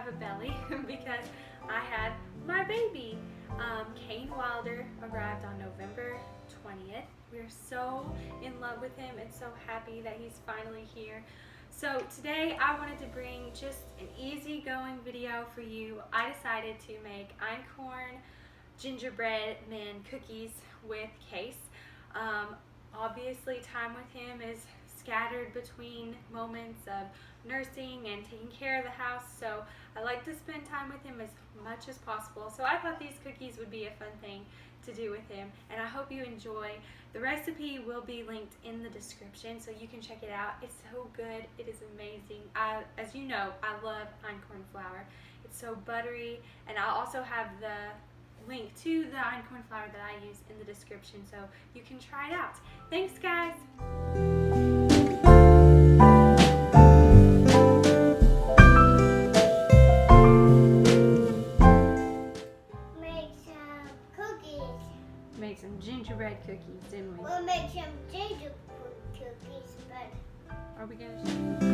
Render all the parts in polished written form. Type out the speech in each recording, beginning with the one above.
have a belly because I had my baby. Kane Wilder arrived on November 20th. We're so in love with him and so happy that he's finally here. So today I wanted to bring just an easygoing video for you. I decided to make Einkorn gingerbread man cookies with Case. Obviously time with him is scattered between moments of nursing and taking care of the house, so I like to spend time with him as much as possible. So I thought these cookies would be a fun thing to do with him, and I hope you enjoy. The recipe will be linked in the description so you can check it out. It's so good. It is amazing. As you know, I love Einkorn Flour. It's so buttery, and I'll also have the link to the Einkorn Flour that I use in the description so you can try it out. Thanks, guys. Make some gingerbread cookies, didn't we? We'll make some gingerbread cookies, but Are we gonna?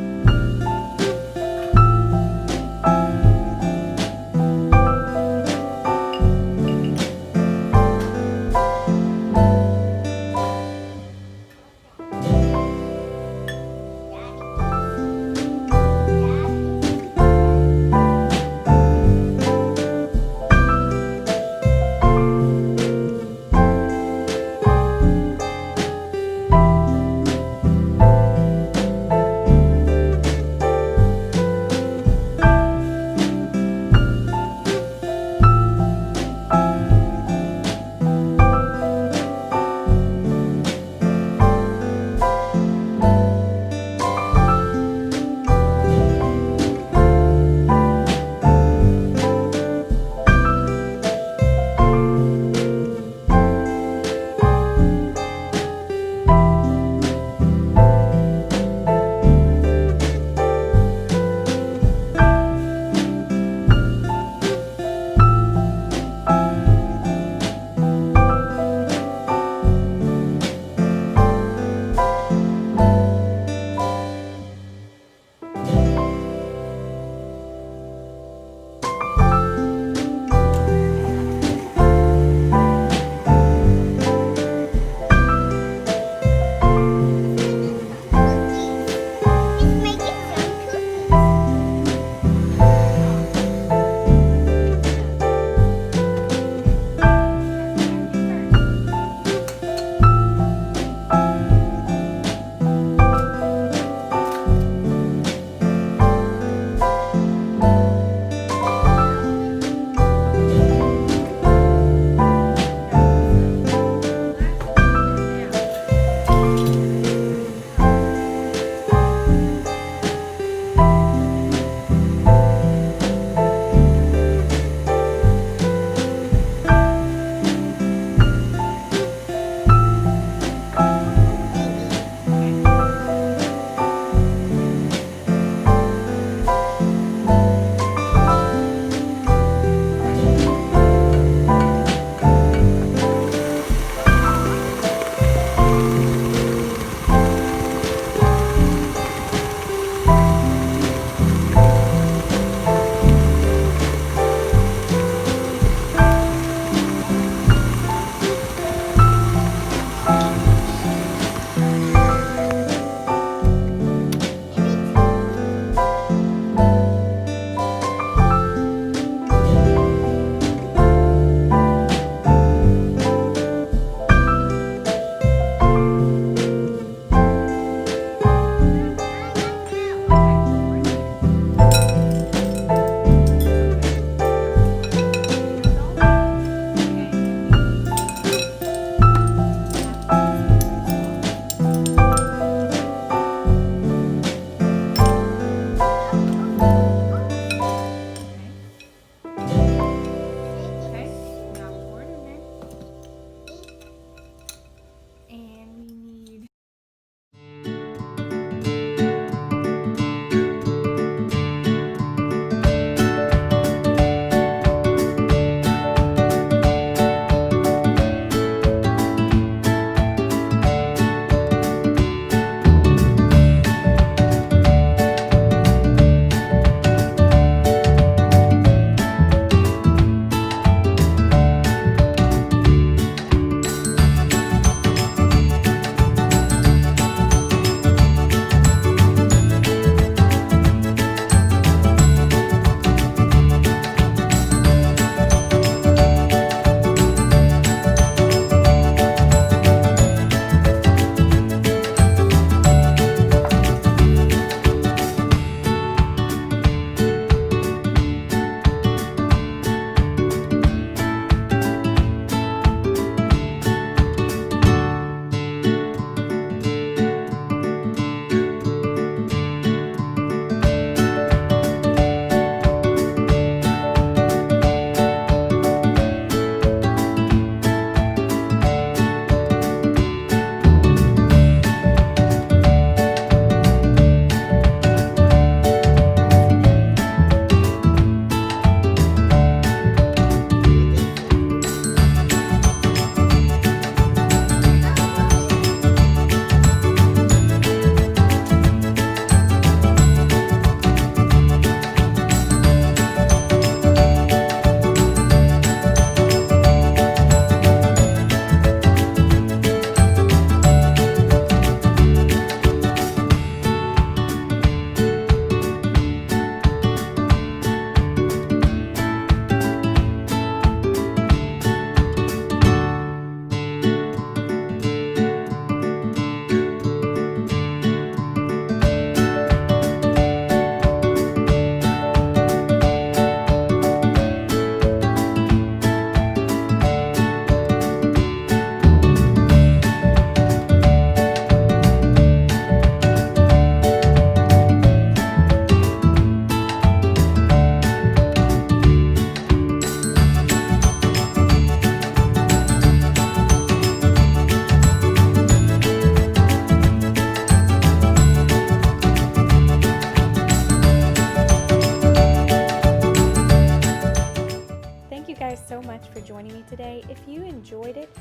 so much for joining me today. If you enjoyed it,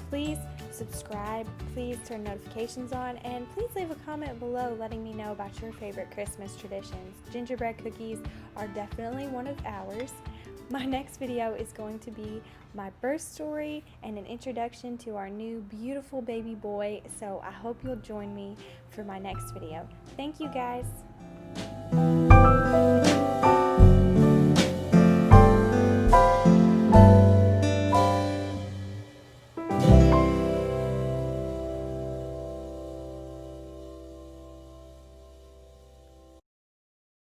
please subscribe, please turn notifications on, and please leave a comment below letting me know about your favorite Christmas traditions. Gingerbread cookies are definitely one of ours. My next video is going to be my birth story and an introduction to our new beautiful baby boy, so I hope you'll join me for my next video. Thank you guys.